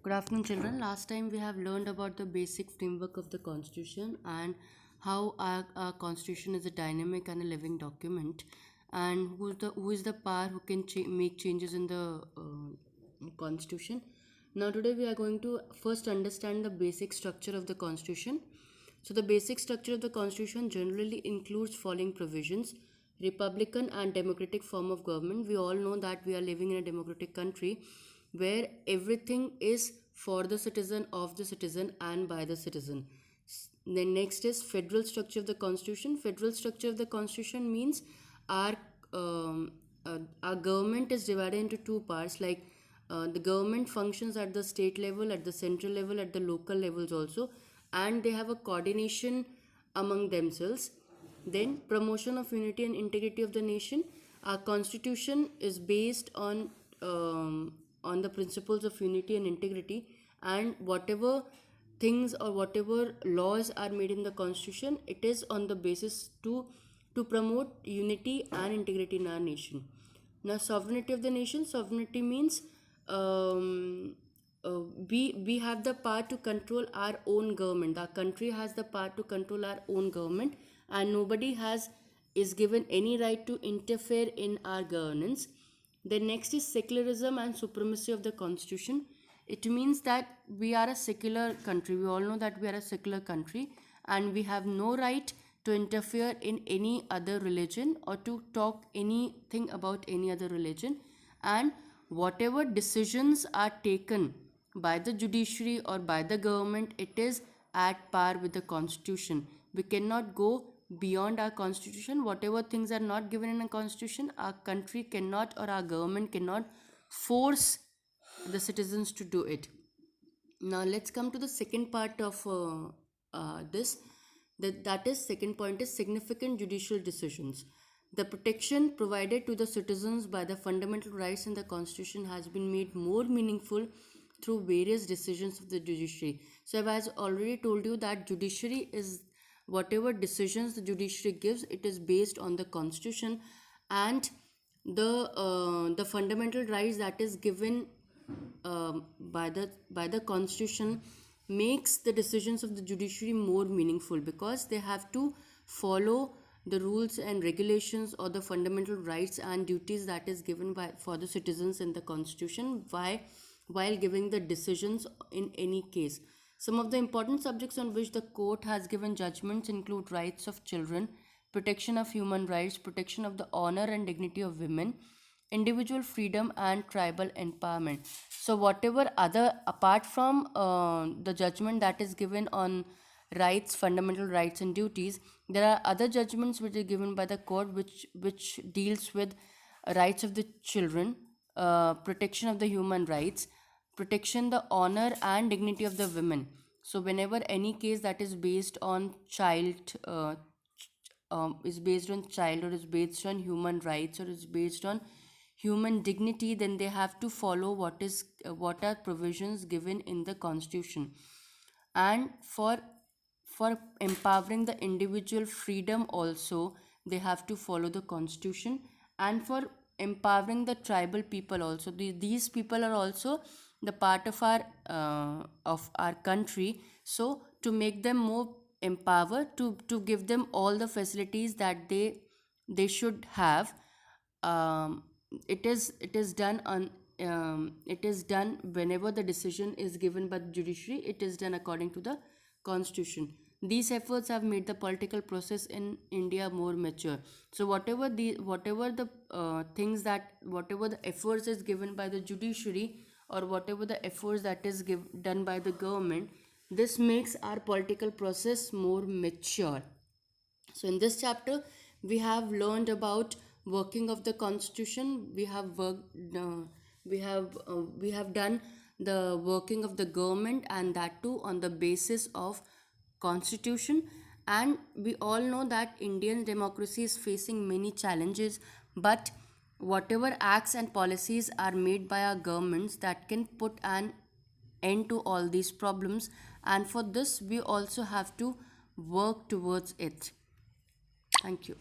Good afternoon, children. Last time we have learned about the basic framework of the Constitution and how our Constitution is a dynamic and a living document, and who is the power who can make changes in the Constitution. Now, today we are going to first understand the basic structure of the Constitution. So, the basic structure of the Constitution generally includes following provisions: Republican and democratic form of government. We all know that we are living in a democratic country where everything is for the citizen, of the citizen, and by the citizen. Then next is federal structure of the Constitution. Federal structure of the Constitution means our our government is divided into two parts. Like the government functions at the state level, at the central level, at the local levels also, and they have a coordination among themselves. Then promotion of unity and integrity of the nation. Our constitution is based on the principles of unity and integrity, and whatever things or whatever laws are made in the constitution, it is on the basis to promote unity and integrity in our nation. Now, sovereignty of the nation. Sovereignty means we have the power to control our own government. Our country has the power to control our own government, and nobody is given any right to interfere in our governance. Then next is secularism and supremacy of the constitution. It means that we are a secular country. We all know that we are a secular country, and we have no right to interfere in any other religion or to talk anything about any other religion. And whatever decisions are taken by the judiciary or by the government, it is at par with the constitution. We cannot go beyond our constitution. Whatever things are not given in a constitution, our country cannot or our government cannot force the citizens to do it. Now let's come to the second part of this. That is, second point is significant judicial decisions. The protection provided to the citizens by the fundamental rights in the constitution has been made more meaningful through various decisions of the judiciary. So I've as already told you that judiciary is, whatever decisions the judiciary gives, it is based on the constitution, and the fundamental rights that is given by the constitution makes the decisions of the judiciary more meaningful, because they have to follow the rules and regulations or the fundamental rights and duties that is given by for the citizens in the constitution while giving the decisions in any case. Some of the important subjects on which the court has given judgments include rights of children, protection of human rights, protection of the honor and dignity of women, individual freedom, and tribal empowerment. So whatever other, apart from the judgment that is given on rights, fundamental rights and duties, there are other judgments which are given by the court which deals with rights of the children, protection of the human rights, protection the honor and dignity of the women. So whenever any case that is based on child is based on child, or is based on human rights, or is based on human dignity, then they have to follow what are provisions given in the constitution. And for empowering the individual freedom also, they have to follow the constitution. And for empowering the tribal people also, these people are also the part of our country. So to make them more empowered, to give them all the facilities that they should have, it is done on it is done whenever the decision is given by the judiciary, it is done according to the constitution. These efforts have made the political process in India more mature. So whatever the things that whatever the efforts is given by the judiciary, or whatever the efforts that is done by the government, this makes our political process more mature. So in this chapter we have learned about working of the constitution. We have done the working of the government, and that too on the basis of constitution. And we all know that Indian democracy is facing many challenges, but whatever acts and policies are made by our governments, that can put an end to all these problems, and for this we also have to work towards it. Thank you.